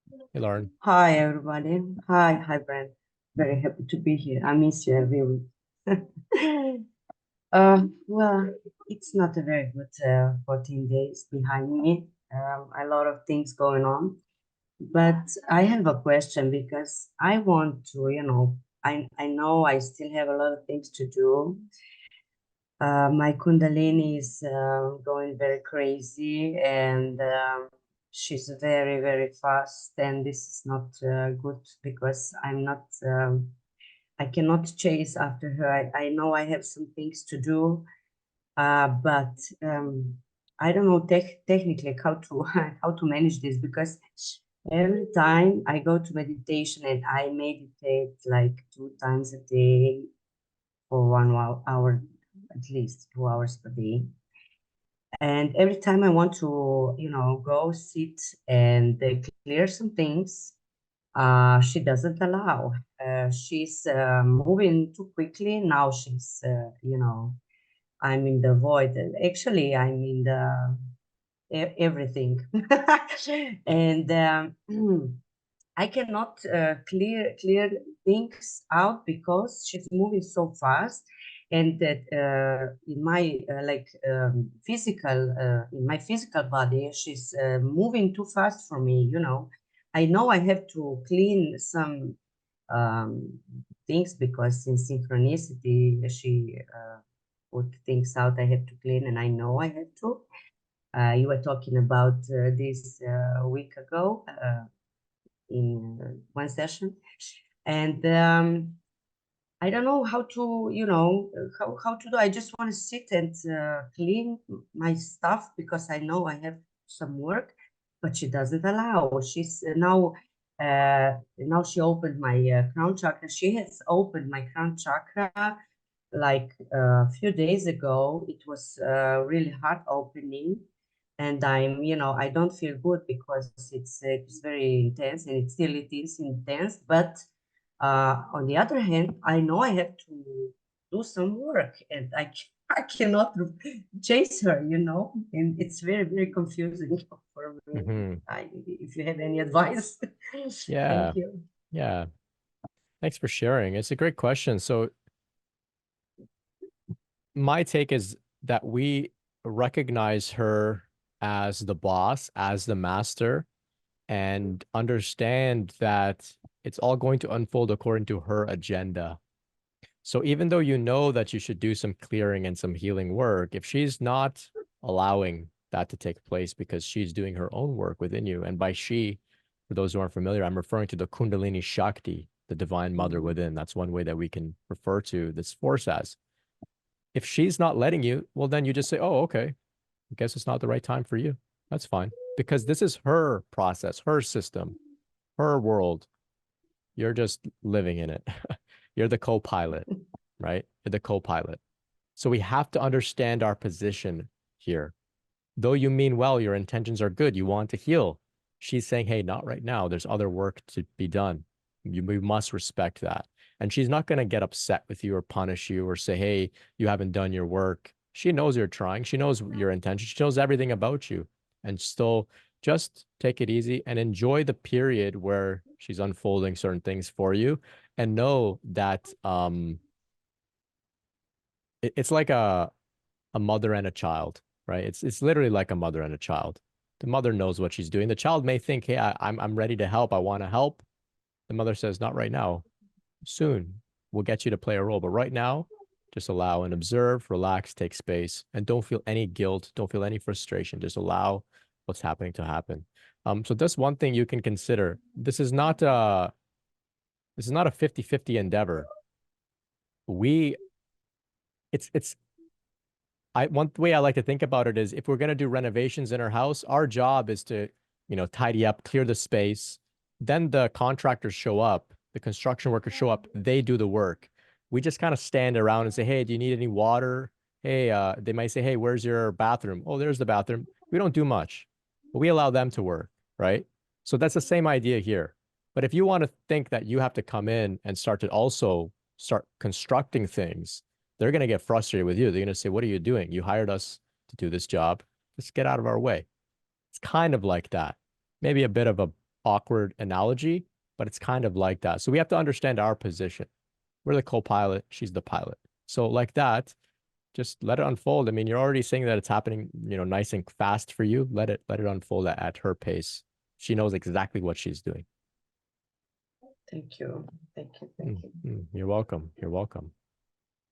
Hey, Lauren. Hi, everybody. Hi, Brent. Very happy to be here. I miss you every week. Well, it's not a very good 14 days behind me. A lot of things going on. But I have a question because I want to, I know I still have a lot of things to do. My Kundalini is going very crazy and she's very, very fast. And this is not good because I cannot chase after her. I know I have some things to do, but I don't know technically how to how to manage this because every time I go to meditation and I meditate like 2 times a day for 1 hour, at least 2 hours per day. And every time I want to, go sit and clear some things, she doesn't allow. She's moving too quickly. Now I'm in the void. Actually, I'm in the everything. And I cannot clear things out because she's moving so fast, and that in my physical in my physical body, she's moving too fast for me. I know I have to clean some um, things because in synchronicity she put things out I have to clean, and I know I have to. You were talking about this a week ago. In one session, and I don't know how to, how to do. I just want to sit and clean my stuff because I know I have some work, but she doesn't allow. She's now she opened my crown chakra. She has opened my crown chakra like a few days ago. It was really hard opening, and I don't feel good because it's very intense, and it is intense. But on the other hand, I know I have to do some work, and I cannot chase her, and it's very, very confusing for me. Hmm. If you have any advice, Yeah, thank you. yeah. Thanks for sharing. It's a great question. So my take is that we recognize her as the boss, as the master, and understand that it's all going to unfold according to her agenda. So even though you know that you should do some clearing and some healing work, if she's not allowing that to take place because she's doing her own work within you, and by she, for those who aren't familiar, I'm referring to the Kundalini Shakti, the divine mother Mhm. within. That's one way that we can refer to this force as. If she's not letting you, well, then you just say, oh, okay, I guess it's not the right time for you. That's fine. Because this is her process, her system, her world. You're just living in it. You're the co pilot, right? You're the co pilot. So we have to understand our position here. Though you mean well, your intentions are good, you want to heal. She's saying, hey, not right now. There's other work to be done. We must respect that. And she's not going to get upset with you or punish you or say, hey, you haven't done your work. She knows you're trying. She knows your intention. She knows everything about you. And still, just take it easy and enjoy the period where she's unfolding certain things for you, and know that it's like a mother and a child, right? It's literally like a mother and a child. The mother knows what she's doing. The child may think, "Hey, I'm ready to help. I want to help." The mother says, "Not right now. Soon, we'll get you to play a role, but right now, just allow and observe, relax, take space, and don't feel any guilt. Don't feel any frustration. Just allow what's happening to happen." So that's one thing you can consider. This is not a 50-50 endeavor. We it's one way I like to think about it is if we're going to do renovations in our house, our job is to, tidy up, clear the space. Then the contractors show up, the construction workers show up, they do the work. We just kind of stand around and say, hey, do you need any water? Hey, they might say, hey, where's your bathroom? Oh, there's the bathroom. We don't do much, but we allow them to work, right? So that's the same idea here. But if you want to think that you have to come in and start to also start constructing things, they're going to get frustrated with you. They're going to say, what are you doing? You hired us to do this job. Just get out of our way. It's kind of like that. Maybe a bit of a awkward analogy, but it's kind of like that. So we have to understand our position. We're the co-pilot, she's the pilot. So like that, just let it unfold. I mean, you're already saying that it's happening, nice and fast for you. Let it unfold at her pace. She knows exactly what she's doing. Thank you. Thank you. Thank you. You're welcome. You're welcome.